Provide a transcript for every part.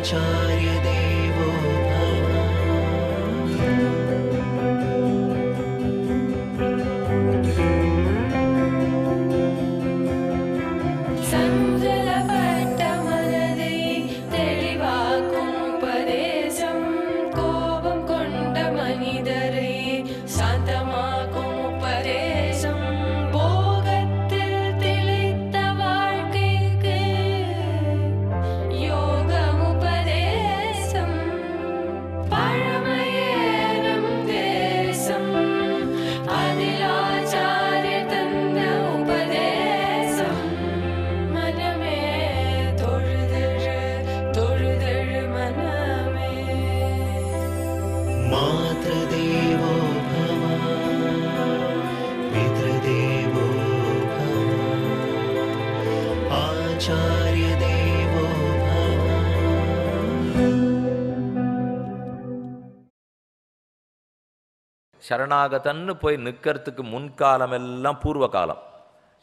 आचार्य देवो मातृदेवो भव पितृदेवो भव आचार्य देवो भव. சரணாகதன்னு போய் நிற்கிறதுக்கு முன்காலம் எல்லாம் பூர்வ காலம்.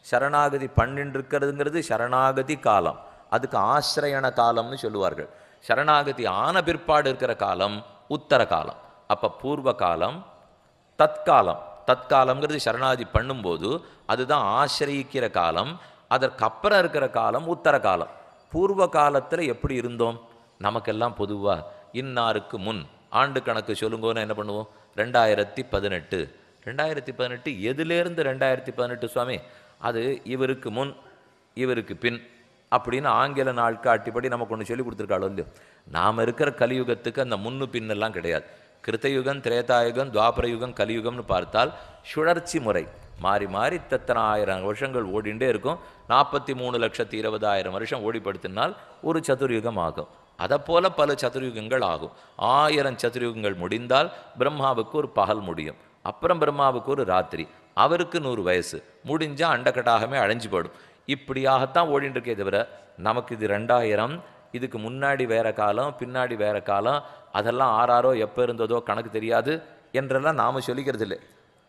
சரணாகதி பண்ணிட்டு இருக்கிறதுங்கிறது சரணாகதி காலம். அதுக்கு ஆசிரயண காலம்னு சொல்லுவார்கள். சரணாகதி ஆன பிற்பாடு இருக்கிற காலம் உத்தர காலம். அப்போ பூர்வ காலம், தற்காலம். தற்காலம்ங்கிறது சரணாகதி பண்ணும்போது அதுதான் ஆசிரியிக்கிற காலம். அதற்கப்புறம் இருக்கிற காலம் உத்தர காலம். பூர்வ காலத்தில் எப்படி இருந்தோம்? நமக்கெல்லாம் பொதுவாக இன்னாருக்கு முன் ஆண்டு கணக்கு சொல்லுங்கன்னு என்ன பண்ணுவோம்? 2018. 2018 எதுலேருந்து 2018 சுவாமி? அது இவருக்கு முன் இவருக்கு பின் அப்படின்னு ஆங்கில நாட்காட்டிப்படி நமக்கு ஒன்று சொல்லி கொடுத்துருக்காளோ இல்லையோ. நாம் இருக்கிற கலியுகத்துக்கு அந்த முன்னு பின்னெல்லாம் கிடையாது. கிருத்தயுகம், திரேதாயுகம், துவாபர யுகம், கலியுகம்னு பார்த்தால் சுழற்சி முறை மாறி மாறி இத்தனை 1000 வருஷங்கள் ஓடிண்டே இருக்கும். 43,20,000 வருஷம் ஓடிப்படுத்தினால் ஒரு சதுர்யுகம் ஆகும். அதை போல பல சதுர்யுகங்கள் ஆகும். 1000 சதுர்யுகங்கள் முடிந்தால் பிரம்மாவுக்கு ஒரு பகல் முடியும். அப்புறம் பிரம்மாவுக்கு ஒரு ராத்திரி. அவருக்கு 100 வயசு முடிஞ்சால் அண்டக்கட்டாகமே அழிஞ்சு போடும். இப்படியாகத்தான் ஓடிட்டு இருக்கே தவிர நமக்கு இது 2000, இதுக்கு முன்னாடி வேற காலம், பின்னாடி வேற காலம், அதெல்லாம் ஆறாரோ எப்போ இருந்ததோ கணக்கு தெரியாது என்றெல்லாம் நாம் சொல்லிக்கிறது இல்லை.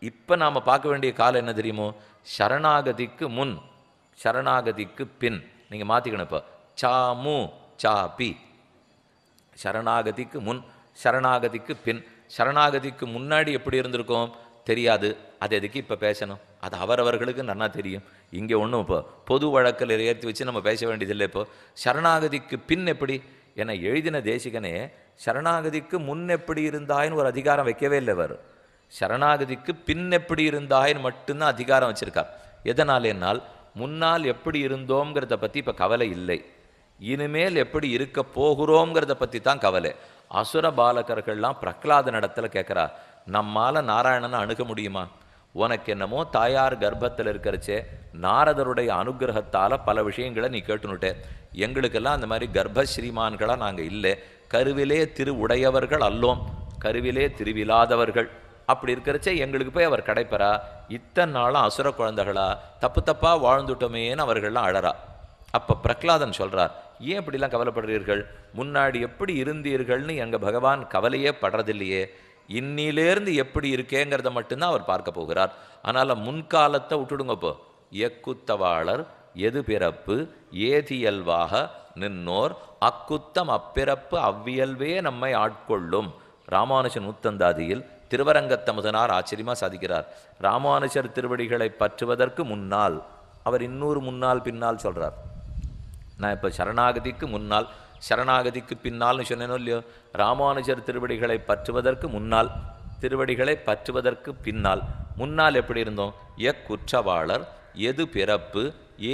இப்போ நாம் பார்க்க வேண்டிய காலம் என்ன தெரியுமோ? சரணாகதிக்கு முன், சரணாகதிக்கு பின். நீங்கள் மாற்றிக்கணும். இப்போ சாமு சாபி. சரணாகதிக்கு முன், சரணாகதிக்கு பின். சரணாகதிக்கு முன்னாடி எப்படி இருந்திருக்கோம் தெரியாது. அது எதுக்கு இப்போ பேசணும்? அது அவரவர்களுக்கு நன்னா தெரியும். இங்கே ஒன்றும் இப்போ பொது வழக்கில் ஏற்றி வச்சு நம்ம பேச வேண்டியதில்லை. இப்போ சரணாகதிக்கு பின் எப்படி என எழுதின தேசிகனே சரணாகதிக்கு முன் எப்படி இருந்தாயின்னு ஒரு அதிகாரம் வைக்கவே இல்லை. வரும் சரணாகதிக்கு பின் எப்படி இருந்தாயின்னு மட்டும்தான் அதிகாரம் வச்சுருக்கார். எதனாலேனால் முன்னால் எப்படி இருந்தோங்கிறத பற்றி இப்போ கவலை இல்லை. இனிமேல் எப்படி இருக்க போகிறோங்கிறத பற்றி தான் கவலை. அசுர பாலகர்கள்லாம் பிரகலாத இடத்துல கேட்குறார், நம்மால் நாராயணனை அணுக முடியுமா? உனக்கு என்னமோ தாயார் கர்ப்பத்தில் இருக்கிறச்சே நாரதருடைய அனுகிரகத்தால் பல விஷயங்களை நீ கேட்டுனுட்டே. எங்களுக்கெல்லாம் அந்த மாதிரி கர்ப்பஸ்ரீமான்களாக நாங்கள் இல்லை. கருவிலே திரு உடையவர்கள் அல்லோம், கருவிலே திருவிழாதவர்கள். அப்படி இருக்கிறச்சே எங்களுக்கு போய் அவர் கிடைப்பரா? இத்தனை நாளும் அசுர குழந்தைகளா தப்பு தப்பாக வாழ்ந்துட்டோமேன்னு அவர்கள்லாம் அழறா. அப்போ பிரகலாதன் சொல்கிறார், ஏன் இப்படிலாம் கவலைப்படுறீர்கள்? முன்னாடி எப்படி இருந்தீர்கள்னு எங்கள் பகவான் கவலையே படுறதில்லையே. இன்னிலேருந்து எப்படி இருக்கேங்கிறத மட்டும்தான் அவர் பார்க்க போகிறார். அதனால் முன்காலத்தை விட்டுடுங்கப்போ. எக்குத்தவாளர் எது பிறப்பு ஏதியல்வாக நின்னோர் அக்குத்தம் அப்பிறப்பு அவ்வியல்வே நம்மை ஆட்கொள்ளும். ராமானுஜன் நூத்தந்தாதியில் திருவரங்கத்தமுதனார் ஆச்சரியமாக சாதிக்கிறார். ராமானுஜர் திருவடிகளை பற்றுவதற்கு முன்னால், அவர் இன்னொரு முன்னால் பின்னால் சொல்கிறார். நான் இப்போ சரணாகதிக்கு முன்னால், சரணாகதிக்கு பின்னால்னு சொன்னேனோ இல்லையோ. ராமானுஜர் திருவடிகளை பற்றுவதற்கு முன்னால், திருவடிகளை பற்றுவதற்கு பின்னால். முன்னால் எப்படி இருந்தோம்? குற்றவாளர் எது பிறப்பு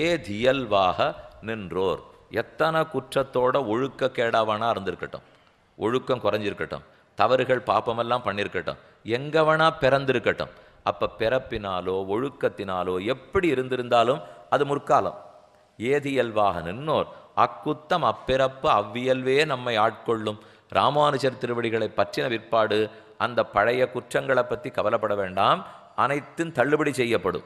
ஏதியல்வாக நின்றோர். எத்தனை குற்றத்தோட ஒழுக்க கேடாவானா இருந்திருக்கட்டும், ஒழுக்கம் குறைஞ்சிருக்கட்டும், தவறுகள் பாப்பமெல்லாம் பண்ணியிருக்கட்டும், எங்கவனா பிறந்திருக்கட்டும், அப்போ பிறப்பினாலோ ஒழுக்கத்தினாலோ எப்படி இருந்திருந்தாலும் அது முற்காலம். ஏதியல்வாக நின்னோர் அக்குத்தம் அப்பிறப்பு அவ்வியல்வே நம்மை ஆட்கொள்ளும். ராமானுஜர் திருவடிகளை பற்றின விற்பாடு அந்த பழைய குற்றங்களை பற்றி கவலைப்பட வேண்டாம், அனைத்தும் தள்ளுபடி செய்யப்படும்.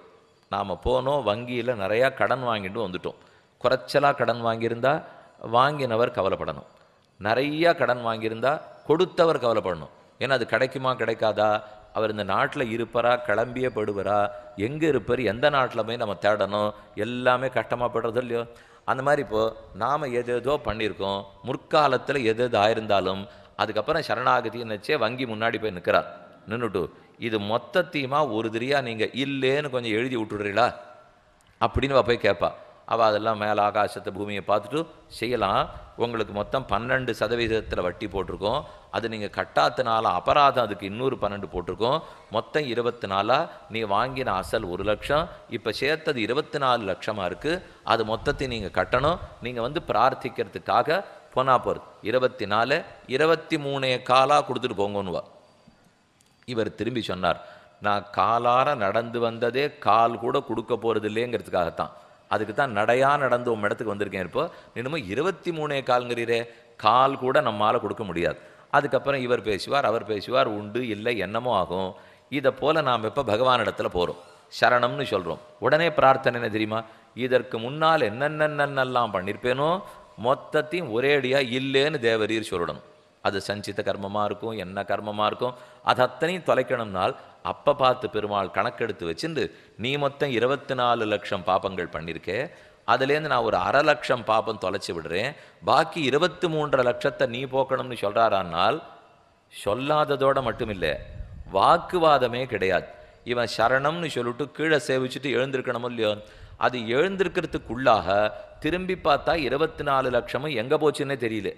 நாம் போனோம், வங்கியில் நிறையா கடன் வாங்கிட்டு வந்துட்டோம். குறைச்சலாக கடன் வாங்கியிருந்தா வாங்கினவர் கவலைப்படணும், நிறையா கடன் வாங்கியிருந்தா கொடுத்தவர் கவலைப்படணும். ஏன்னா அது கிடைக்குமா கிடைக்காதா, அவர் இந்த நாட்டில் இருப்பரா, கிளம்பியே படுவரா, எங்கே இருப்பார், எந்த நாட்டில் போய் நம்ம தேடணும், எல்லாமே கஷ்டமாக படுறது இல்லையோ. அந்த மாதிரி இப்போது நாம் எதேதோ பண்ணியிருக்கோம், முற்காலத்தில் எது எது ஆயிருந்தாலும் அதுக்கப்புறம் சரணாகதின்னு வங்கி முன்னாடி போய் நிற்கிறார். நின்றுட்டு இது மொத்தத்தையுமா ஒரு திரியாக நீங்கள் இல்லேன்னு கொஞ்சம் எழுதி விட்டுடுறீங்களா அப்படின்னு போய் கேட்பா. அவள் அதெல்லாம் மேலே ஆகாசத்தை பூமியை பார்த்துட்டு செய்யலாம், உங்களுக்கு மொத்தம் 12% வட்டி போட்டிருக்கோம், அது நீங்கள் கட்டாத்தினால அபராதம் அதுக்கு இன்னொரு 12 போட்டிருக்கோம், மொத்தம் 24. நீ வாங்கின அசல் 1 லட்சம், இப்போ சேர்த்தது 24 லட்சமாக இருக்குது, அது மொத்தத்தை நீங்கள் கட்டணும். நீங்கள் வந்து பிரார்த்திக்கிறதுக்காக போனால் போகிறது 24, 23 காலாக கொடுத்துட்டு போங்கன்னுவா. இவர் திரும்பி சொன்னார், நான் காலார நடந்து வந்ததே கால் கூட கொடுக்க போகிறது இல்லைங்கிறதுக்காகத்தான், அதுக்கு தான் நடையாக நடந்து உன் இடத்துக்கு வந்திருக்கேன். இப்போ இன்னமும் 23 கால்ங்கிறீரே, கால் கூட நம்மளால் கொடுக்க முடியாது. அதுக்கப்புறம் இவர் பேசுவார், அவர் பேசுவார், உண்டு இல்லை என்னமோ ஆகும். இதை போல் நாம் இப்போ பகவானிடத்தில் போகிறோம், சரணம்னு சொல்கிறோம். உடனே பிரார்த்தனை என்ன தெரியுமா, இதற்கு முன்னால் என்னென்னென்னெல்லாம் பண்ணியிருப்பேனோ மொத்தத்தையும் ஒரேடியாக இல்லேன்னு தேவரீர் சொல்லணும். அது சஞ்சித கர்மமாக இருக்கும், என்ன கர்மமாக இருக்கும், அது அத்தனையும் தொலைக்கணும்னால் அப்போ பார்த்து பெருமாள் கணக்கெடுத்து வச்சுட்டு நீ மொத்தம் 24 லட்சம் பாப்பங்கள் பண்ணியிருக்கே, அதுலேருந்து நான் ஒரு 1/2 லட்சம் பாப்பம் தொலைச்சி விடுறேன், பாக்கி 23 லட்சத்தை நீ போக்கணும்னு சொல்கிறாரானால் சொல்லாததோடு மட்டும் இல்லை, வாக்குவாதமே கிடையாது. இவன் சரணம்னு சொல்லிட்டு கீழே சேவிச்சுட்டு எழுந்திருக்கணும் இல்லையோ, அது எழுந்திருக்கிறதுக்குள்ளாக திரும்பி பார்த்தா 24 லட்சமும் எங்கே போச்சுன்னே தெரியல.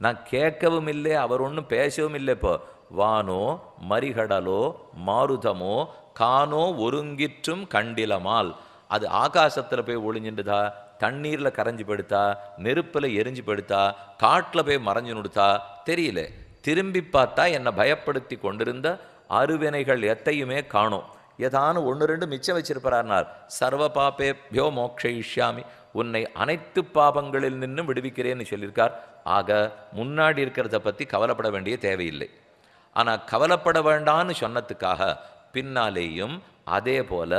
நான் கேட்கவும் இல்லை, அவர் ஒன்றும் பேசவும் இல்லை. இப்போ வானோ மரிகடலோ மாருதமோ கானோ ஒருங்கிற்றும் கண்டிலமால், அது ஆகாசத்தில் போய் ஒளிஞ்சுடுதா, தண்ணீரில் கரைஞ்சி படுத்தா, நெருப்பில் எரிஞ்சு படுத்தா, காட்டில் போய் மறைஞ்சு நுடுத்தா தெரியல. திரும்பி பார்த்தா என்னை பயப்படுத்தி கொண்டிருந்த அருவினைகள் எத்தையுமே காணோம். ஏதானு 1-2 மிச்சம் வச்சிருப்பார்னார். சர்வ பாபேபியோ மோக்ஷயிஷ்யாமி, உன்னை அனைத்து பாபங்களில் நின்றும் விடுவிக்கிறேன்னு சொல்லியிருக்கார். ஆக முன்னாடி இருக்கிறத பற்றி கவலைப்பட வேண்டிய தேவையில்லை. ஆனால் கவலைப்பட வேண்டான்னு சொன்னதுக்காக பின்னாலேயும் அதே போல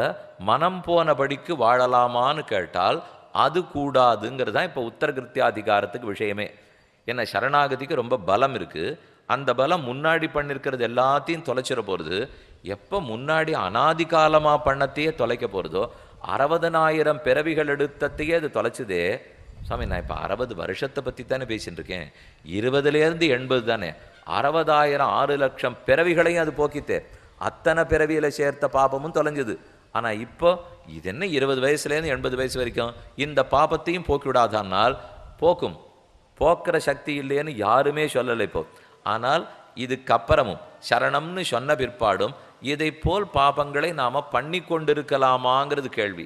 மனம் போனபடிக்கு வாழலாமான்னு கேட்டால் அது கூடாதுங்கிறது தான் இப்போ உத்தரகிருத்தியாதிகாரத்துக்கு விஷயமே. என்ன, சரணாகதிக்கு ரொம்ப பலம் இருக்குது, அந்த பலம் முன்னாடி பண்ணியிருக்கிறது எல்லாத்தையும் தொலைச்சிட போகிறது. எப்போ முன்னாடி அனாதி காலமாக பண்ணத்தையே தொலைக்க போகிறதோ, 60,000 பிறவிகள் எடுத்தத்தையே அது தொலைச்சதே. சாமி, நான் இப்போ 60 வருஷத்தை பற்றி தானே பேசிட்டு இருக்கேன், 20லேருந்து 80 தானே, 60,000 6 லட்சம் பிறவிகளையும் அது போக்கித்தே, அத்தனை பிறவியில் சேர்த்த பாபமும் தொலைஞ்சது. ஆனால் இப்போ இது என்ன 20 வயசுலேருந்து 80 வயசு வரைக்கும் இந்த பாபத்தையும் போக்கிவிடாதானால் போக்கும், போக்குற சக்தி இல்லைன்னு யாருமே சொல்லலை இப்போ. ஆனால் இதுக்கப்புறமும் சரணம்னு சொன்ன பிற்பாடும் இதை போல் பாபங்களை நாம் பண்ணி கொண்டிருக்கலாமாங்கிறது கேள்வி.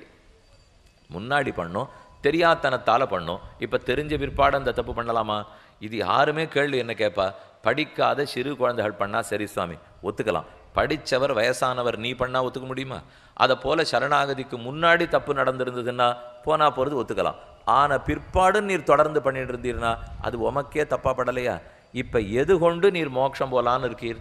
முன்னாடி பண்ணோம், தெரியாதனத்தால் பண்ணோம், இப்போ தெரிஞ்ச பிற்பாடு அந்த தப்பு பண்ணலாமா? இது யாருமே கேள்வி என்ன கேட்பா? படிக்காத சிறு குழந்தைகள் பண்ணால் சரி சுவாமி ஒத்துக்கலாம், படித்தவர் வயசானவர் நீ பண்ணால் ஒத்துக்க முடியுமா? அதை போல் சரணாகதிக்கு முன்னாடி தப்பு நடந்திருந்ததுன்னா போனால் போகிறது ஒத்துக்கலாம். ஆனால் பிற்பாடு நீர் தொடர்ந்து பண்ணிட்டு இருந்தீர்னா அது உமக்கே தப்பா படலையா? இப்போ எது கொண்டு நீர் மோட்சம் போலான்னு இருக்கீர்?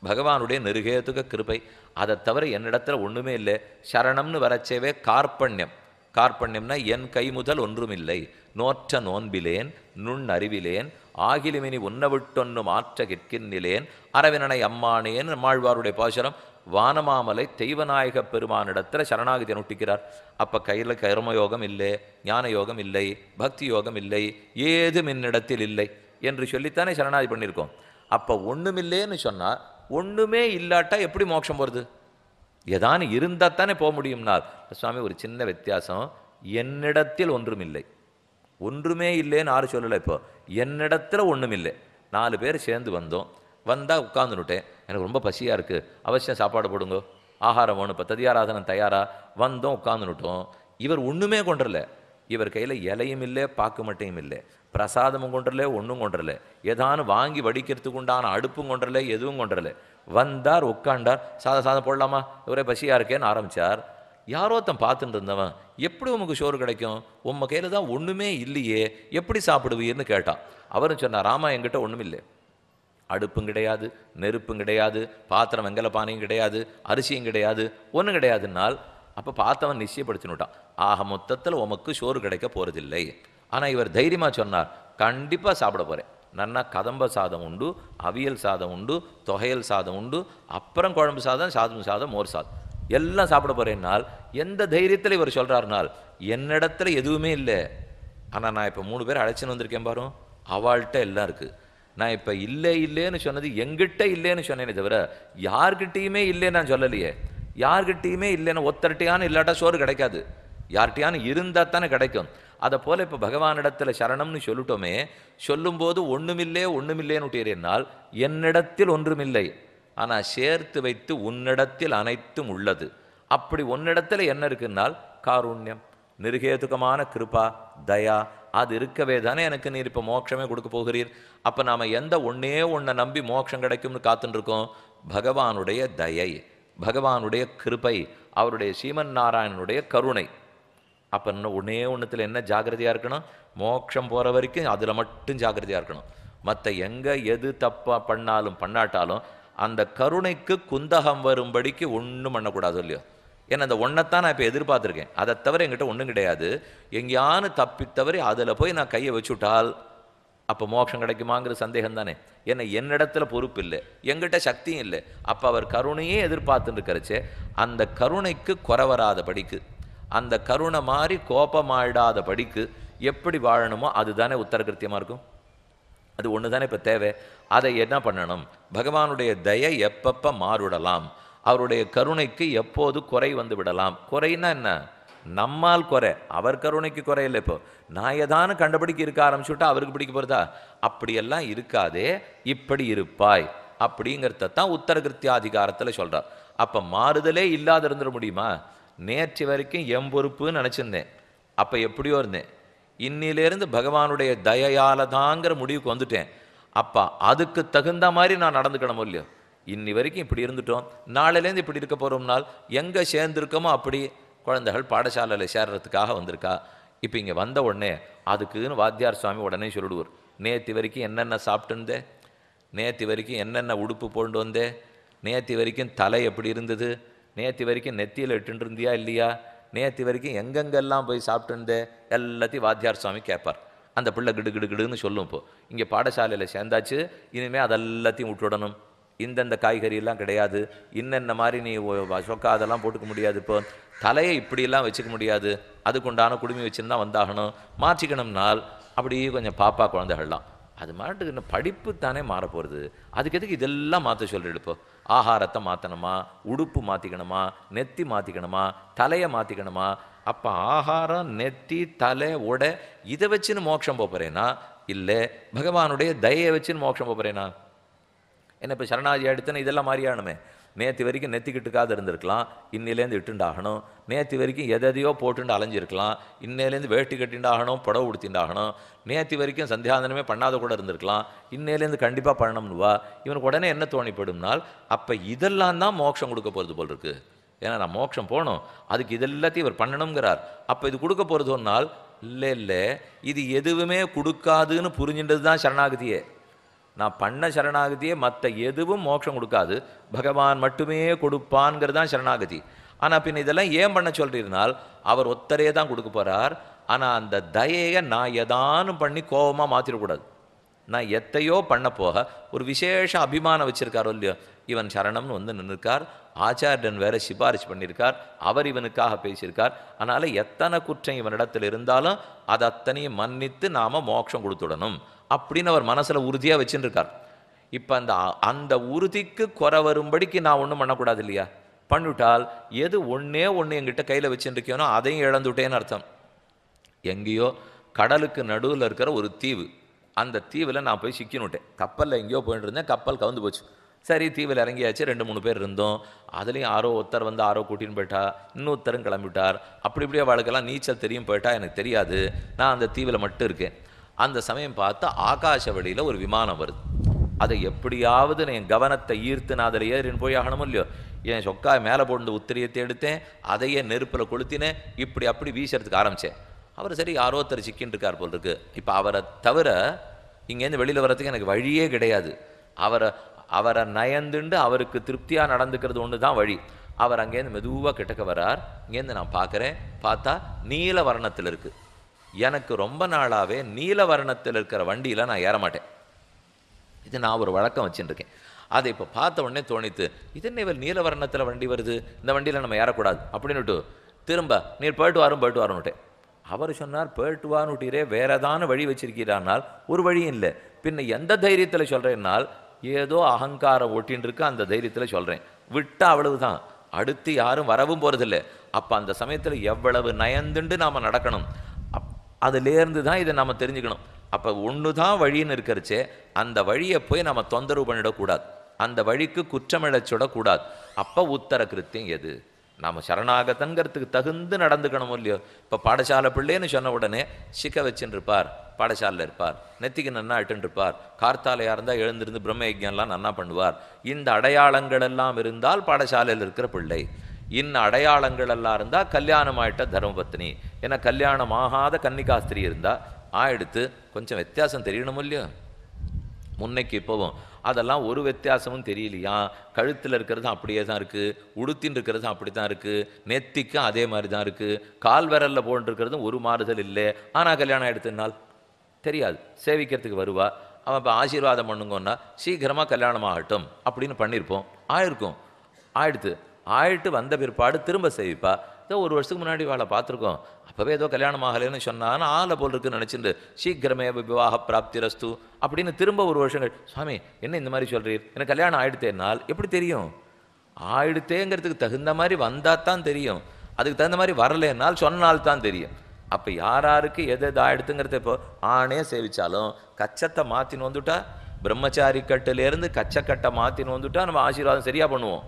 பகவானுடைய நெருகேத்துக்க கிருபை, அதை தவிர என்னிடத்துல ஒன்றுமே இல்லை. சரணம்னு வரச்சேவே கார்பண்யம். கார்பண்யம்னா என் கை முதல் ஒன்றுமில்லை, நோற்ற நோன்பிலேன் நுண் அறிவிலேன் ஆகிலுமினி உன்ன விட்டொன்னு மாற்ற கிற்கின்னிலேன் அரவினனை அம்மானேன் நம்மாழ்வாருடைய பாசுரம். வானமாமலை தெய்வநாயக பெருமானிடத்தில் சரணாகதி அனுட்டிக்கிறார். அப்போ கையில் கர்மயோகம் இல்லை, ஞான யோகம் இல்லை, பக்தி யோகம் இல்லை, ஏதும் என்னிடத்தில் இல்லை என்று சொல்லித்தானே சரணாகதி பண்ணியிருக்கோம். அப்போ ஒன்றுமில்லைன்னு சொன்னால் ஒன்றுமே இல்லாட்டா எப்படி மோட்சம் போகிறது? ஏதானு இருந்தால் தானே போக முடியும்னால். சுவாமி ஒரு சின்ன வித்தியாசம், என்னிடத்தில் ஒன்றுமில்லை, ஒன்றுமே இல்லைன்னு யாரும் சொல்லலை. இப்போ என்னிடத்தில் ஒன்றும் இல்லை. 4 பேர் சேர்ந்து வந்தோம், வந்தால் உட்காந்துனுட்டேன், எனக்கு ரொம்ப பசியாக இருக்குது, அவசியம் சாப்பாடு போடுங்க, ஆகாரம் வேணும், இப்போ ததியாராதனம் தயாரா, வந்தோம் உட்காந்துனுட்டோம். இவர் ஒன்றுமே கொண்டுறல, இவர் கையில் இலையும் இல்லை, பாக்கு மட்டையும் இல்லை, பிரசாதமும் கொண்டுறல, ஒன்றும் கொண்டுறல, ஏதானு வாங்கி வடிக்கிறதுக்கு உண்டான அடுப்பும் கொண்டுறல, எதுவும் கொண்டுறல. வந்தார், உட்காண்டார், சாதம் போடலாமா, இவரே பசியாக இருக்கேன்னு ஆரம்பித்தார். யாரோ தன் பார்த்துட்டு இருந்தவன், எப்படி உமக்கு சோறு கிடைக்கும், உம்ம கையில் தான் ஒன்றுமே இல்லையே, எப்படி சாப்பிடுவீர்னு கேட்டான். அவரும் சொன்னார், ராமா என்கிட்ட ஒன்றும் இல்லை, அடுப்பும் கிடையாது, நெருப்பும் கிடையாது, பாத்திரம் வெங்கல பானையும் கிடையாது, அரிசியும் கிடையாது, ஒன்றும் கிடையாதுன்னால் அப்போ பார்த்தவன் நிச்சயப்படுத்தினுட்டான், ஆக மொத்தத்தில் உமக்கு சோறு கிடைக்க போகிறதில்லை. ஆனால் இவர் தைரியமாக சொன்னார், கண்டிப்பாக சாப்பிட போகிறேன், நன்னா கதம்ப சாதம் உண்டு, அவியல் சாதம் உண்டு, தொகையல் சாதம் உண்டு, அப்புறம் குழம்பு சாதம், சாதம், மோர் சாதம் எல்லாம் சாப்பிட போகிறேன்னால் எந்த தைரியத்தில் இவர் சொல்கிறாருனால் என்னிடத்துல எதுவுமே இல்லை. ஆனால் நான் இப்போ 3 பேர் அழைச்சின்னு வந்திருக்கேன் பாரு, அவள்கிட்ட எல்லாம் இருக்குது. நான் இப்போ இல்லைன்னு சொன்னது எங்கிட்ட இல்லைன்னு சொன்னேனே தவிர யார்கிட்டையுமே இல்லைன்னு நான் சொல்லலையே. யார்கிட்டையுமே இல்லைன்னு ஒத்தரட்டையான இல்லாட்டா சோறு கிடைக்காது. யார்கிட்டையான இருந்தால் தானே கிடைக்கும். அதை போல் இப்போ பகவானிடத்தில் சரணம்னு சொல்லிட்டோமே, சொல்லும்போது ஒன்றுமில்லேன்னு விட்டீர்கள். என்னிடத்தில் ஒன்றுமில்லை, ஆனால் சேர்த்து வைத்து உன்னிடத்தில் அனைத்தும் உள்ளது. அப்படி உன்னிடத்தில் என்ன இருக்குன்னால் காருண்யம், நிருகேதுகமான கிருபா, தயா, அது இருக்கவே தானே எனக்கு நீர் இப்போ மோட்சமே கொடுக்க போகிறீர். அப்போ நாம் எந்த ஒன்றை நம்பி மோட்சம் கிடைக்கும்னு காத்துருக்கோம்? பகவானுடைய தயை, பகவானுடைய கிருபை, அவருடைய ஸ்ரீமன் நாராயணனுடைய கருணை. அப்போ இன்னும் ஒன்றுத்தில் என்ன ஜாக்கிரதையாக இருக்கணும்? மோட்சம் போகிற வரைக்கும் அதில் மட்டும் ஜாக்கிரதையாக இருக்கணும். மற்ற எங்கே எது தப்பாக பண்ணாட்டாலும் அந்த கருணைக்கு குந்தகம் வரும்படிக்கு ஒன்றும் பண்ணக்கூடாது இல்லையோ. ஏன்னா அந்த ஒன்றைத்தான் நான் இப்போ எதிர்பார்த்துருக்கேன். அதை தவிர என்கிட்ட ஒன்றும் கிடையாது. எங்கேயானு தப்பித்தவரை அதில் போய் நான் கையை வச்சுவிட்டால் அப்போ மோட்சம் கிடைக்குமாங்கிற சந்தேகம் தானே. ஏன்னா என்னிடத்துல பொறுப்பு இல்லை, எங்கிட்ட சக்தியும் இல்லை. அப்போ அவர் கருணையே எதிர்பார்த்துட்டு இருக்கிறச்சே அந்த கருணைக்கு குறைவராத படிக்கு, அந்த கருணை மாதிரி கோபமாயிடாத படிக்கு எப்படி வாழணுமோ அதுதானே உத்தரகிருத்தியமாக இருக்கும். அது ஒன்று தானே இப்போ தேவை. அதை என்ன பண்ணணும்? பகவானுடைய தயை எப்பப்போ மாறுடலாம், அவருடைய கருணைக்கு எப்போது குறை வந்து விடலாம். குறைன்னா என்ன? நம்மால் குறை, அவர் கருணைக்கு குறை இல்லை. இப்போ நான் ஏதானு கண்டுபிடிக்க இருக்க ஆரம்பிச்சுட்டா அவருக்கு பிடிக்க போகிறதா? அப்படியெல்லாம் இருக்காதே, இப்படி இருப்பாய் அப்படிங்கிறதான் உத்தரகிருத்தியாதிகாரத்தில் சொல்கிறார். அப்போ மாறுதலே இல்லாத இருந்துட முடியுமா? நேற்று வரைக்கும் எம்பொறுப்புன்னு நினச்சிருந்தேன், அப்போ எப்படியோ இருந்தேன். இன்னிலேருந்து பகவானுடைய தயையால தாங்கிற முடிவுக்கு வந்துட்டேன். அப்போ அதுக்கு தகுந்த மாதிரி நான் நடந்துக்கணும் இல்லையோ. இன்னி வரைக்கும் இப்படி இருந்துட்டோம், நாளிலேருந்து இப்படி இருக்க போகிறோம்னால் எங்கே சேர்ந்துருக்கோமோ அப்படி. குழந்தைகள் பாடசாலையில் சேர்றதுக்காக வந்திருக்கா. இப்போ இங்கே வந்த உடனே அதுக்குன்னு வாத்தியார் சுவாமி உடனே சொல்லிடுவார், நேற்று வரைக்கும் என்னென்ன சாப்பிட்டுருந்தே, நேற்று வரைக்கும் என்னென்ன உடுப்பு போண்டு வந்தே, நேற்று வரைக்கும் தலை எப்படி இருந்தது, நேற்று வரைக்கும் நெத்தியில் இட்டுன்னு இருந்தியா இல்லையா, நேற்று வரைக்கும் எங்கெங்கெல்லாம் போய் சாப்பிட்டுருந்தே, எல்லாத்தையும் வாத்தியார் சுவாமி கேட்பார். அந்த பிள்ளை கிடுன்னு சொல்லும். இப்போ இங்கே பாடசாலையில் சேர்ந்தாச்சு, இனிமேல் அதெல்லாத்தையும் விட்டுவிடணும். இந்தந்த காய்கறியெல்லாம் கிடையாது, இன்னென்ன மாதிரி நீ சொக்கா அதெல்லாம் போட்டுக்க முடியாது, இப்போ தலையை இப்படியெல்லாம் வச்சுக்க முடியாது, அதுக்குண்டான குடுமி வச்சுருந்தா வந்தாகணும், மாற்றிக்கணும்னால் அப்படியே கொஞ்சம் பாப்பா குழந்தைகள்லாம் அது மாட்டுக்கு இன்னும் படிப்பு தானே மாறப்போகிறது. அதுக்கு எதுக்கு இதெல்லாம் மாற்ற சொல்லிடு? இப்போ ஆகாரத்தை மாற்றணுமா, உடுப்பு மாற்றிக்கணுமா, நெத்தி மாற்றிக்கணுமா, தலையை மாற்றிக்கணுமா? அப்போ ஆகாரம், நெத்தி, தலை, உடை இதை வச்சுன்னு மோட்சம் போகிறேனா? இல்லை பகவானுடைய தயையை வச்சுன்னு மோட்சம் போகிறேனா? என்ன இப்போ சரணாஜி எடுத்துன்னு இதெல்லாம் மாறியானுமே. நேற்று வரைக்கும் நெத்திக்கிட்டுக்காத இருந்திருக்கலாம், இன்னிலேருந்து இட்டுண்டாகணும். நேற்று வரைக்கும் எதையோ போட்டுண்டு அலைஞ்சிருக்கலாம், இன்னையிலேருந்து வேட்டி கட்டிண்டாகணும், புடவை உடுத்திண்டாகணும். நேற்று வரைக்கும் சந்தியாதனமே பண்ணாத கூட இருந்திருக்கலாம், இன்னையிலேருந்து கண்டிப்பாக பண்ணணும்னுவா. இவனுக்கு உடனே என்ன தோணிப்படும்னால் அப்போ இதெல்லாம் தான் மோட்சம் கொடுக்க போகிறது போல் இருக்குது. ஏன்னா நான் மோட்சம் போகணும், அதுக்கு இதெல்லாத்தையும் இவர் பண்ணணுங்கிறார். அப்போ இது கொடுக்க போகிறது ஒன்னால் இல்லை, இது எதுவுமே கொடுக்காதுன்னு புரிஞ்சின்றது தான் சரணாகதியே. நான் பண்ண சரணாகதியே மற்ற எதுவும் மோட்சம் கொடுக்காது, பகவான் மட்டுமே கொடுப்பான்ங்கிறது தான் சரணாகதி. ஆனால் பின் இதெல்லாம் ஏன் பண்ண சொல்றீர்னால் அவர் ஒத்தரே தான் கொடுக்க போகிறார். ஆனால் அந்த தயையை நான் எதானும் பண்ணி கோபமாக மாற்றிடக்கூடாது. நான் எத்தையோ பண்ண போக ஒரு விசேஷ அபிமானம் வச்சிருக்காரோ இல்லையோ, இவன் சரணம்னு வந்து நின்றுருக்கார், ஆச்சாரியன் வேற சிபாரிசு பண்ணியிருக்கார், அவர் இவனுக்காக பேசியிருக்கார். அதனால் எத்தனை குற்றம் இவனிடத்தில் இருந்தாலும் அதை அத்தனையும் மன்னித்து நாம் மோட்சம் கொடுத்துடணும் அப்படின்னு அவர் மனசில் உறுதியாக வச்சுன்னு இருக்கார். இப்போ அந்த உறுதிக்கு குறை வரும்படிக்கு நான் ஒன்றும் பண்ணக்கூடாது இல்லையா? பண்ணிவிட்டால் எது ஒன்றே என்கிட்ட கையில் வச்சுருக்கேனோ அதையும் இழந்துட்டேன்னு அர்த்தம். எங்கேயோ கடலுக்கு நடுவில் இருக்கிற ஒரு தீவு, அந்த தீவில் நான் போய் சிக்கினுட்டேன். கப்பலில் எங்கேயோ போயிட்டு இருந்தேன், கப்பல் கவுந்து போச்சு. சரி, தீவில் இறங்கியாச்சு, 2-3 பேர் இருந்தோம். அதுலேயும் ஒருத்தர் வந்து கூட்டின்னு போயிட்டா, இன்னொருத்தரும் கிளம்பிவிட்டார். அப்படி இப்படியே வாழ்க்கெல்லாம் நீச்சல் தெரியும் போயிட்டா, எனக்கு தெரியாது. நான் அந்த தீவில் மட்டும் இருக்கேன். அந்த சமயம் பார்த்தா ஆகாச வழியில் ஒரு விமானம் வருது. அதை எப்படியாவது என் கவனத்தை ஈர்த்து நான் அதில் ஏறின்னு போய் ஆகணும் இல்லையோ. என் சொக்காய் மேலே போட்டு உத்திரியத்தை எடுத்தேன், அதையே நெருப்பில் கொளுத்தினேன், இப்படி அப்படி வீசுறதுக்கு ஆரம்பித்தேன். அவர் சரி யாரோ ஒருத்தர் சிக்கின்னு இருக்கார் போல் இருக்கு. இப்போ அவரை தவிர இங்கேருந்து வெளியில் வர்றதுக்கு எனக்கு வழியே கிடையாது. அவரை நயந்துண்டு அவருக்கு திருப்தியாக நடந்துக்கிறது ஒன்று தான் வழி. அவர் அங்கேருந்து மெதுவாக கிட்டக்க வரார். இங்கேருந்து நான் பார்க்குறேன், பார்த்தா நீல வர்ணத்தில் இருக்குது. எனக்கு ரொம்ப நாளாகவே நீல வர்ணத்தில் இருக்கிற வண்டியில் நான் ஏற மாட்டேன். இது நான் ஒரு வழக்கம் வச்சுட்டுருக்கேன். அதை இப்போ பார்த்த உடனே தோணித்து, இது என்ன இவர் நீலவர்ணத்தில் வண்டி வருது, இந்த வண்டியில் நம்ம ஏறக்கூடாது அப்படின்னுட்டு திரும்ப நீர் போயிட்டு வரோன்னுட்டேன். அவர் சொன்னார், போயிட்டு வான்னுட்டீரே, வேற ஏதான வழி வச்சிருக்கிறானால் ஒரு வழியும் இல்லை. பின்ன எந்த தைரியத்தில் சொல்கிறேன்னால், ஏதோ அகங்காரம் ஒட்டின்னு இருக்கு, அந்த தைரியத்தில் சொல்கிறேன். விட்டா அவ்வளவுதான், அடுத்து யாரும் வரவும் போகிறதில்லை. அப்போ அந்த சமயத்தில் எவ்வளவு நயந்துண்டு நாம் நடக்கணும், அதுலேருந்து தான் இதை நம்ம தெரிஞ்சுக்கணும். அப்போ ஒன்று தான் வழின்னு இருக்கிறச்சே, அந்த வழியை போய் நம்ம தொந்தரவு பண்ணிடக்கூடாது, அந்த வழிக்கு குற்றமிழச்சிடக்கூடாது. அப்போ உத்தர கிருத்தியம் எது? நாம் சரணாகதங்கிறதுக்கு தகுந்து நடந்துக்கணும் இல்லையோ? இப்போ பாடசாலை பிள்ளைன்னு சொன்ன உடனே சிக்க வச்சுன்னு இருப்பார், பாடசாலையில் இருப்பார், நெத்திக்கு நன்னா இட்டுன்னு இருப்பார், கார்த்தாலையாக இருந்தால் எழுந்திருந்து பிரம்ம யஜ்ஞம்லாம் நன்னா பண்ணுவார். இந்த அடையாளங்கள் எல்லாம் இருந்தால் பாடசாலையில் இருக்கிற பிள்ளை. அடையாளங்கள் எல்லாம் இருந்தால் கல்யாணம் ஆயிட்ட தர்மபத்னி. ஏன்னா கல்யாணம் ஆகாத கன்னிகாஸ்திரி இருந்தால் ஆயிடுத்து. கொஞ்சம் வித்தியாசம் தெரியணும் இல்லையோ? முன்னைக்கு இப்போவும் அதெல்லாம் ஒரு வித்தியாசமும் தெரியலையா? கழுத்தில் இருக்கிறது அப்படியே தான் இருக்குது, உடுத்தின் இருக்கிறது அப்படி தான் இருக்குது, நெத்திக்கும் அதே மாதிரி தான் இருக்குது, கால் விரலில் போன்றிருக்கிறதும் ஒரு மாறுதல் இல்லை. ஆனால் கல்யாணம் ஆகிடுத்துனால் தெரியாது. சேவிக்கிறதுக்கு வருவா, அவன் இப்போ ஆசீர்வாதம் பண்ணுங்கன்னா சீக்கிரமாக கல்யாணம் ஆகட்டும் அப்படின்னு பண்ணியிருப்போம், ஆயிருக்கும். ஆயிட்டு வந்த பிற்பாடு திரும்ப சேவிப்பா. ஏதோ ஒரு வருஷத்துக்கு முன்னாடி வாழை பார்த்துருக்கோம், அப்போவே ஏதோ கல்யாணம் ஆகலைன்னு சொன்னான்னு ஆளை போல் இருக்குன்னு நினச்சிட்டு சீக்கிரமே விவாக பிராப்தி ரஸ்து அப்படின்னு திரும்ப ஒரு வருஷங்கள், சுவாமி என்ன இந்த மாதிரி சொல்கிறீர், எனக்கு கல்யாணம் ஆயிடுத்தேனால் எப்படி தெரியும்? ஆயிடுத்தேங்கிறதுக்கு தகுந்த மாதிரி வந்தால் தான் தெரியும், அதுக்கு தகுந்த மாதிரி வரலைன்னால் சொன்னால் தெரியும். அப்போ யாராருக்கு எது ஆயிடுத்துங்கிறத இப்போ ஆணே சேவிச்சாலும் கச்சத்தை மாற்றின்னு வந்துட்டா, பிரம்மச்சாரி கட்டிலேருந்து கச்சக்கட்டை மாற்றின்னு வந்துட்டா நம்ம ஆசீர்வாதம் சரியாக பண்ணுவோம்.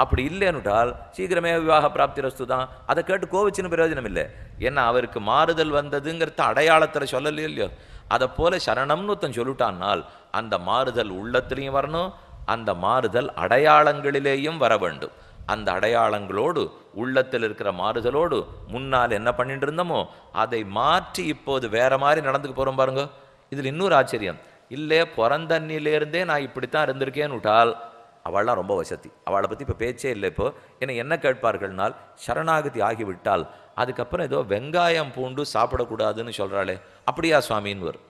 அப்படி இல்லைன்னுட்டால் சீக்கிரமே விவாக பிராப்தி ரஸ்து தான். அதை கேட்டு கோவிச்சுன்னு பிரயோஜனம் இல்லை. ஏன்னா அவருக்கு மாறுதல் வந்ததுங்கிறத அடையாளத்தில் சொல்லலையோ இல்லையோ? அதை போல சரணம்னு ஒருத்தன் சொல்லிட்டான்னால் அந்த மாறுதல் உள்ளத்திலையும் வரணும், அந்த மாறுதல் அடையாளங்களிலேயும் வர வேண்டும். அந்த அடையாளங்களோடு உள்ளத்தில் இருக்கிற மாறுதலோடு முன்னால் என்ன பண்ணிட்டு இருந்தோமோ அதை மாற்றி இப்போது வேற மாதிரி நடந்துக்கு போகிறோம் பாருங்க. இதில் இன்னொரு ஆச்சரியம் இல்லை, பிறந்தண்ணிலேருந்தே நான் இப்படித்தான் இருந்திருக்கேன்னு விட்டால் அவள்லாம் ரொம்ப வசதி, அவளை பற்றி இப்போ பேச்சே இல்லை. இப்போ என்ன கேட்பார்கள்னால், சரணாகதி ஆகிவிட்டால் அதுக்கப்புறம் ஏதோ வெங்காயம் பூண்டு சாப்பிடக்கூடாதுன்னு சொல்கிறாளே, அப்படியா சுவாமின்னு வரும்.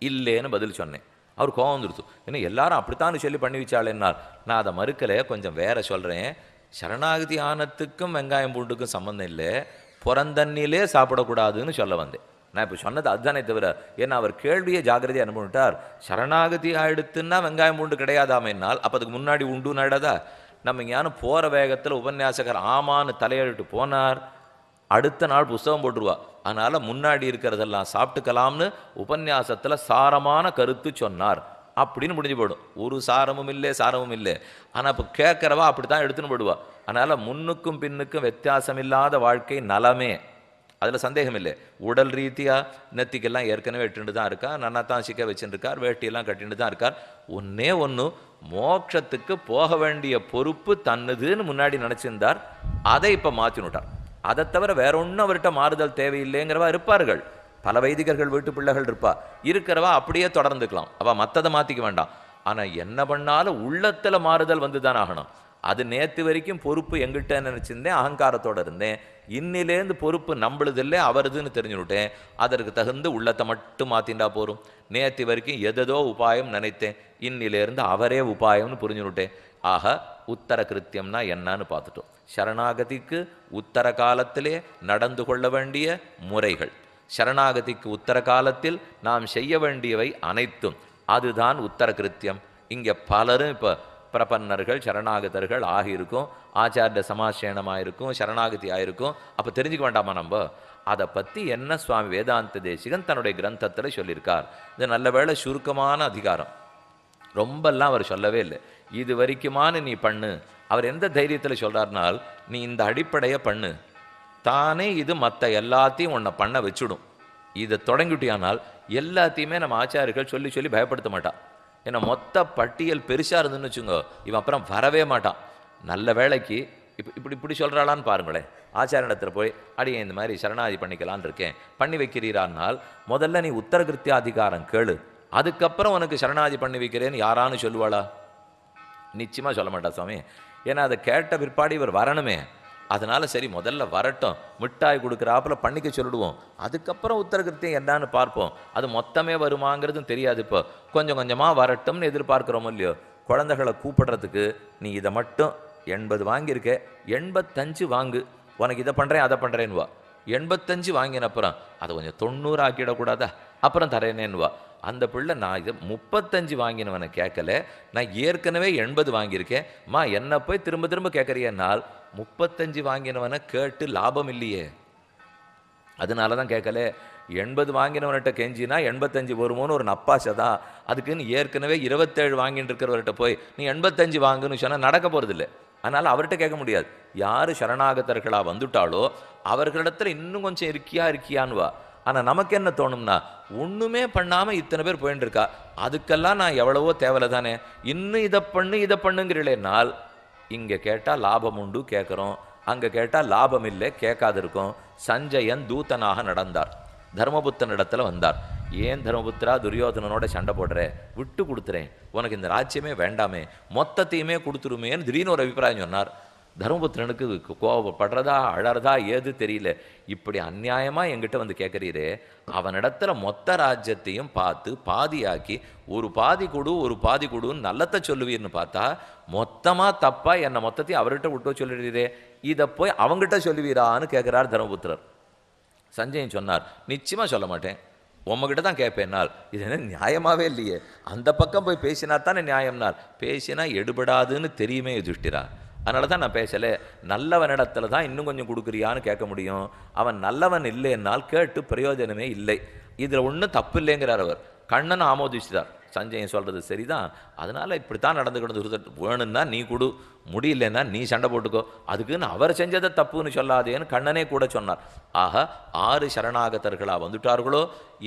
இல்லைன்னு பதில் சொன்னேன். அவர் கோவம் வந்துடுத்து, ஏன்னா எல்லாரும் அப்படித்தான்னு சொல்லி பண்ணி வச்சாளேன்னால். நான் அதை மறுக்கலை, கொஞ்சம் வேற சொல்கிறேன். சரணாகதி ஆனத்துக்கும் வெங்காயம் பூண்டுக்கும் சம்மந்தம் இல்லை, பிறந்தண்ணிலே சாப்பிடக்கூடாதுன்னு சொல்ல வந்தேன். நான் இப்போ சொன்னது அதுதானே தவிர, ஏன்னா அவர் கேள்வியை ஜாகிரதையாக அனுப்பிட்டார். சரணாகதி ஆயிடுத்துன்னா வெங்காயம் பூண்டு கிடையாதாமேனால் அப்போ அதுக்கு முன்னாடி உண்டு நடதா? நம்ம ஞானம் போகிற வேகத்தில் உபன்யாசகர் ஆமான்னு தலையெழுட்டு போனார், அடுத்த நாள் புஸ்தகம் போட்டுருவா. அதனால் முன்னாடி இருக்கிறதெல்லாம் சாப்பிட்டுக்கலாம்னு உபன்யாசத்தில் சாரமான கருத்து சொன்னார் அப்படின்னு முடிஞ்சு போயிடும். ஒரு சாரமும் இல்லை. ஆனால் இப்போ கேட்குறவா அப்படி தான் எடுத்துன்னு போடுவா. அதனால் முன்னுக்கும் பின்னுக்கும் வித்தியாசம் இல்லாத வாழ்க்கை நலமே, அதில் சந்தேகம் இல்லை. உடல் ரீதியாக நெத்திக்கெல்லாம் ஏற்கனவே இட்டுண்டு தான் இருக்கா, நன்னா தான் சிக்க வச்சுருக்கார், வேட்டியெல்லாம் கட்டிட்டு தான் இருக்கார். ஒன்று மோட்சத்துக்கு போக வேண்டிய பொறுப்பு தன்னுதுன்னு முன்னாடி நினச்சிருந்தார், அதை இப்போ மாற்றினுட்டார். அதை தவிர வேற ஒன்றும் அவர்கிட்ட மாறுதல் தேவையில்லைங்கிறவா இருப்பார்கள். பல வைதிகர்கள் வீட்டு பிள்ளைகள் இருப்பா, இருக்கிறவா அப்படியே தொடர்ந்துக்கலாம், அவள் மற்றதை மாற்றிக்க வேண்டாம். ஆனால் என்ன பண்ணாலும் உள்ளத்தில் மாறுதல் வந்து தான் ஆகணும். அது நேற்று வரைக்கும் பொறுப்பு எங்கிட்ட நினச்சிருந்தேன், அகங்காரத்தோடு இருந்தேன். இன்னிலேருந்து பொறுப்பு நம்மளுதில்லை அவருதுன்னு தெரிஞ்சுவிட்டேன். அதற்கு தகுந்து உள்ளத்தை மட்டும் மாற்றிண்டா போகும். நேற்று வரைக்கும் எதோ உபாயம் நினைத்தேன், இன்னிலேருந்து அவரே உபாயம்னு புரிஞ்சுவிட்டேன். ஆக உத்தர கிருத்தியம்னா என்னன்னு பார்த்துட்டோம். சரணாகதிக்கு உத்தர காலத்திலே நடந்து கொள்ள வேண்டிய முறைகள், சரணாகதிக்கு உத்தர காலத்தில் நாம் செய்ய வேண்டியவை அனைத்தும், அதுதான் உத்தர கிருத்தியம். இங்கே பலரும் இப்போ பிரபன்னர்கள் சரணாகதர்கள் ஆகியிருக்கும், ஆச்சாரிய சமாசேனமாயிருக்கும், சரணாகதி ஆயிருக்கும். அப்போ தெரிஞ்சுக்க வேண்டாமா நம்ம? அதை பற்றி என்ன சுவாமி வேதாந்த தேசிகன் தன்னுடைய கிரந்தத்தில் சொல்லியிருக்கார். இது நல்ல வேளை சுருக்கமான அதிகாரம், ரொம்பெல்லாம் அவர் சொல்லவே இல்லை. இது வரைக்குமான நீ பண்ணு. அவர் எந்த தைரியத்தில் சொல்கிறார்னால், நீ இந்த அடிப்படையை பண்ணு, தானே இது மற்ற எல்லாத்தையும் உன்னை பண்ண வச்சுடும். இதை தொடங்கிட்டியானால் எல்லாத்தையுமே நம்ம ஆச்சாரியர்கள் சொல்லி சொல்லி பயப்படுத்த மாட்டான். ஏன்னா மொத்த பட்டியல் பெருசாக இருந்துன்னு வச்சுங்கோ, இவன் அப்புறம் வரவே மாட்டான். நல்ல வேலைக்கு இப்படி சொல்கிறாளான்னு பாருங்களேன். ஆச்சாரியத்தில் போய் அடியே இந்த மாதிரி சரணாதி பண்ணிக்கலான் இருக்கேன், பண்ணி வைக்கிறீரானால் முதல்ல நீ உத்தர கிருத்தியாதிகாரம் கேளு, அதுக்கப்புறம் உனக்கு சரணாதி பண்ணி வைக்கிறேன்னு யாரான்னு சொல்லுவாளா? நிச்சயமாக சொல்ல மாட்டா சுவாமி. ஏன்னா அதை கேட்ட பிற்பாடு இவர் வரணுமே. அதனால சரி முதல்ல வரட்டும், மிட்டாய் கொடுக்குறாப்புல பண்ணிக்க சொல்லிடுவோம், அதுக்கப்புறம் உத்தரகிருத்தியம் என்னன்னு பார்ப்போம். அது மொத்தமே வருமாங்கிறதும் தெரியாது. இப்போ கொஞ்சம் கொஞ்சமாக வரட்டும்னு எதிர்பார்க்குறோமோ இல்லையோ. குழந்தைகளை கூப்பிடுறதுக்கு நீ இதை மட்டும் 80 வாங்கியிருக்க, 85 வாங்கு, உனக்கு இதை பண்ணுறேன் அதை பண்ணுறேன்னுவா. 85 வாங்கின அப்புறம் அதை கொஞ்சம் 90 ஆக்கிடக்கூடாதா, அப்புறம் தரேனேன்னுவா. அந்த பிள்ளை நான் இதை 35 வாங்கினவனை கேட்கல, நான் ஏற்கனவே 80 வாங்கியிருக்கேன், மா என்ன போய் திரும்ப திரும்ப கேட்குறியன்னால் 35 வாங்கினவனை கேட்டு லாபம் இல்லையே. அதனால தான் கேட்கல. 80 வாங்கினவன்கிட்ட கெஞ்சினா 85 வருமோன்னு ஒரு நப்பாசை தான். அதுக்குன்னு ஏற்கனவே 27 வாங்கிட்டு இருக்கிறவர்கிட்ட போய் நீ 85 வாங்குன்னு சொன்னால் நடக்க போகிறதில்லை. அதனால் அவர்கிட்ட கேட்க முடியாது. யார் சரணாகதர்களாக வந்துட்டாலோ அவர்களிடத்துல இன்னும் கொஞ்சம் இருக்கியான்னுவா. ஆனால் நமக்கு என்ன தோணும்னா, ஒன்றுமே பண்ணாமல் இத்தனை பேர் போயின்னு இருக்கா, அதுக்கெல்லாம் நான் எவ்வளவோ தேவலை தானே, இன்னும் இதை பண்ணுங்கிறீங்களேனால் இங்கே கேட்டால் லாபம் உண்டு கேட்குறோம், அங்கே கேட்டால் லாபம் இல்லை கேட்காது இருக்கும். சஞ்சயன் தூதனாக நடந்தார், தர்மபுத்திரன் இடத்துல வந்தார். ஏன் தர்மபுத்திரா துரியோதனனோட சண்டை போடுற, விட்டு கொடுத்துறேன், உனக்கு இந்த ராஜ்யமே வேண்டாமே, மொத்தத்தையுமே கொடுத்துருமேன்னு திடீர்னு ஒரு அபிப்பிராயம் சொன்னார். தர்மபுத்திரனுக்கு கோபப்படுறதா அழறதா ஏது தெரியல. இப்படி அநியாயமாக என்கிட்ட வந்து கேட்குறீரே, அவனிடத்துல மொத்த ராஜ்யத்தையும் பார்த்து பாதியாக்கி ஒரு பாதி கொடுன்னு நல்லத்தை சொல்லுவீர்னு பார்த்தா மொத்தமாக தப்பாக என்னை மொத்தத்தையும் அவர்கிட்ட விட்டு சொல்லிடுறீரே, இதை போய் அவங்ககிட்ட சொல்லுவீரான்னு கேட்குறார் தர்மபுத்திரர். சஞ்சயன் சொன்னார், நிச்சயமாக சொல்ல மாட்டேன், உம்மகிட்ட தான் கேட்பேன்னால். இது என்ன நியாயமாகவே இல்லையே, அந்த பக்கம் போய் பேசினா தானே நியாயம்னால், பேசினா எடுபடாதுன்னு தெரியுமே யுதிஷ்டிரா, அதனால தான் நான் பேசலை. நல்லவனிடத்துல தான் இன்னும் கொஞ்சம் கொடுக்குறியான்னு கேட்க முடியும், அவன் நல்லவன் இல்லைன்னால் கேட்டு பிரயோஜனமே இல்லை. இதில் ஒன்றும் தப்பு இல்லைங்கிறார் அவர். கண்ணன் ஆமோதிச்சிட்டார், சஞ்சயன் சொல்கிறது சரிதான், அதனால் இப்படித்தான் நடந்துக்கிட்டு, வேணும்னா நீ கொடு, முடியலன்னா நீ சண்டை போட்டுக்கோ, அதுக்குன்னு அவர் செஞ்சதை தப்புன்னு சொல்லாதேன்னு கண்ணனே கூட சொன்னார். ஆக 6 சரணாகதர்களாக வந்துட்டார்களோ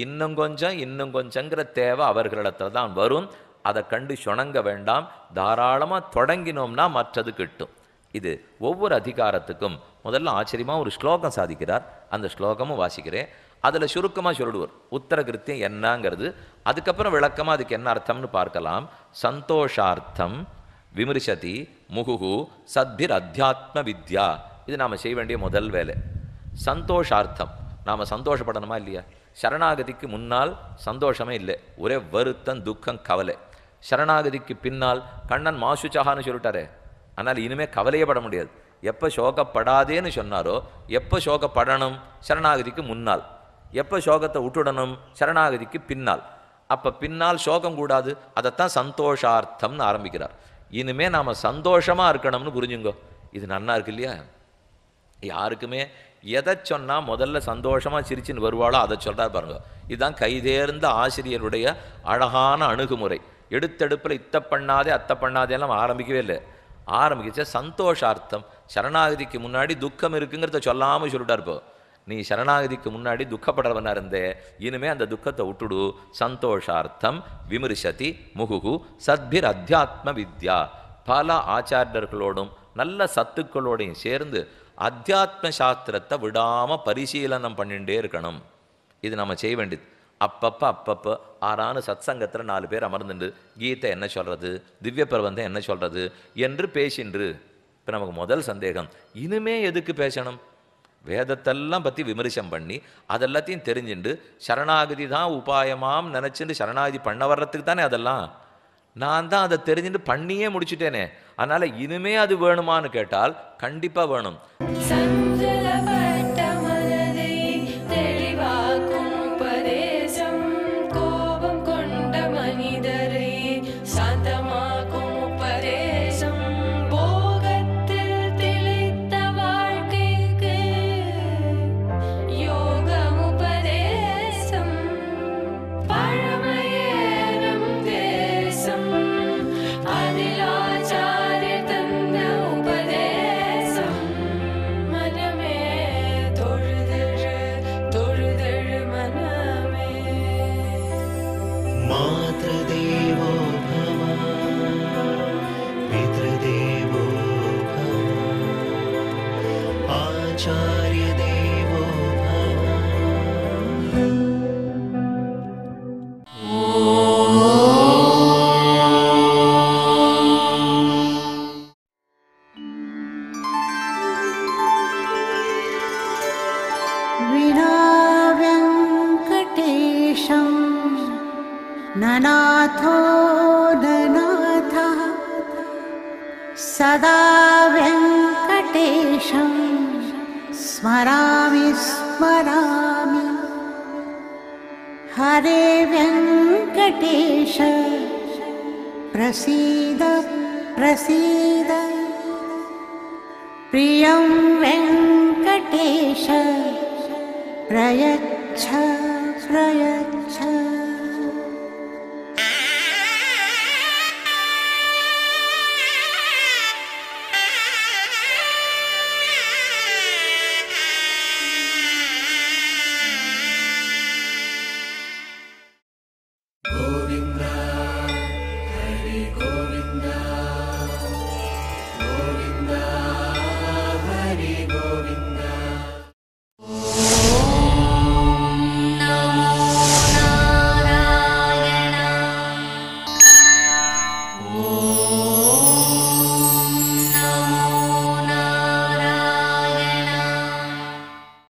இன்னும் கொஞ்சங்கிற தேவை அவர்களிடத்துல தான் வரும். அதை கண்டு சுணங்க வேண்டாம், தாராளமாக தொடங்கினோம்னா மற்றது கிட்டும். இது ஒவ்வொரு அதிகாரத்துக்கும் முதல்ல ஆச்சரியமாக ஒரு ஸ்லோகம் சாதிக்கிறார். அந்த ஸ்லோகமும் வாசிக்கிறேன். அதில் சுருக்கமாக சொல்லிடுவார் உத்தரகிருத்தியம் என்னங்கிறது. அதுக்கப்புறம் விளக்கமாக அதுக்கு என்ன அர்த்தம்னு பார்க்கலாம். சந்தோஷார்த்தம் விமர்சதி முகுகு சத்பிர் அத்தியாத்ம வித்யா. இது நாம் செய்ய வேண்டிய முதல் வேலை. சந்தோஷார்த்தம், நாம் சந்தோஷப்படணுமா இல்லையா? சரணாகதிக்கு முன்னால் சந்தோஷமே இல்லை, ஒரே வருத்தம் துக்கம் கவலை. சரணாகதிக்கு பின்னால் கண்ணன் மாசுச்சகான்னு சொல்லிட்டாரே, அதனால் இனிமேல் கவலையே பட முடியாது. எப்போ சோகப்படாதேன்னு சொன்னாரோ, எப்போ சோகப்படணும்? சரணாகதிக்கு முன்னால். எப்போ சோகத்தை விட்டுடணும்? சரணாகதிக்கு பின்னால். அப்போ பின்னால் சோகம் கூடாது, அதைத்தான் சந்தோஷார்த்தம்னு ஆரம்பிக்கிறார். இனிமே நாம் சந்தோஷமாக இருக்கணும்னு புரிஞ்சுங்கோ. இது நன்னா இருக்கு இல்லையா? யாருக்குமே எதை சொன்னால் முதல்ல சந்தோஷமாக சிரிச்சின்னு வருவாளோ அதை சொல்கிறார் பாருங்க. இதுதான் கைதேர்ந்த ஆசிரியருடைய அழகான அணுகுமுறை. எடுத்தெடுப்பில் இத்தை பண்ணாதே அத்தை பண்ணாதேலாம் ஆரம்பிக்கவே இல்லை. ஆரம்பிச்ச சந்தோஷார்த்தம். சரணாகதிக்கு முன்னாடி துக்கம் இருக்குங்கிறத சொல்லாமல் சொல்லிட்டார். இப்போ நீ சரணாகதிக்கு முன்னாடி துக்கப்படுறவனாக இருந்தே, இனிமே அந்த துக்கத்தை விட்டுடு. சந்தோஷார்த்தம் விமர்சதி முகுகு சத்பிர் அத்தியாத்ம வித்யா. பல ஆச்சாரியர்களோடும் நல்ல சத்துக்களோடையும் சேர்ந்து அத்தியாத்ம சாஸ்திரத்தை விடாமல் பரிசீலனம் பண்ணிகிட்டே இருக்கணும். இது நம்ம செய்ய வேண்டியது. அப்பப்போ ஆறான சத்சங்கத்தில் 4 பேர் அமர்ந்துண்டு கீதை என்ன சொல்கிறது, திவ்ய பிரபந்தம் என்ன சொல்கிறது என்று பேசின்று. இப்போ நமக்கு முதல் சந்தேகம், இனிமே எதுக்கு பேசணும்? வேதத்தெல்லாம் பற்றி விமர்சனம் பண்ணி அதெல்லாத்தையும் தெரிஞ்சுண்டு சரணாகதி தான் உபாயமாம் நினச்சிட்டு சரணாகதி பண்ண வர்றதுக்கு தானே அதெல்லாம். நான் தான் அதை தெரிஞ்சுட்டு பண்ணியே முடிச்சுட்டேனே, அதனால் இனிமே அது வேணுமான்னு கேட்டால் கண்டிப்பாக வேணும். மன ननाथो ननाथः सदा वेङ्कटेशं स्मरामि स्मरामि। हरे वेङ्कटेश प्रसीद प्रसीद। प्रियं वेङ्कटेश प्रयच्छ प्रयच्छ।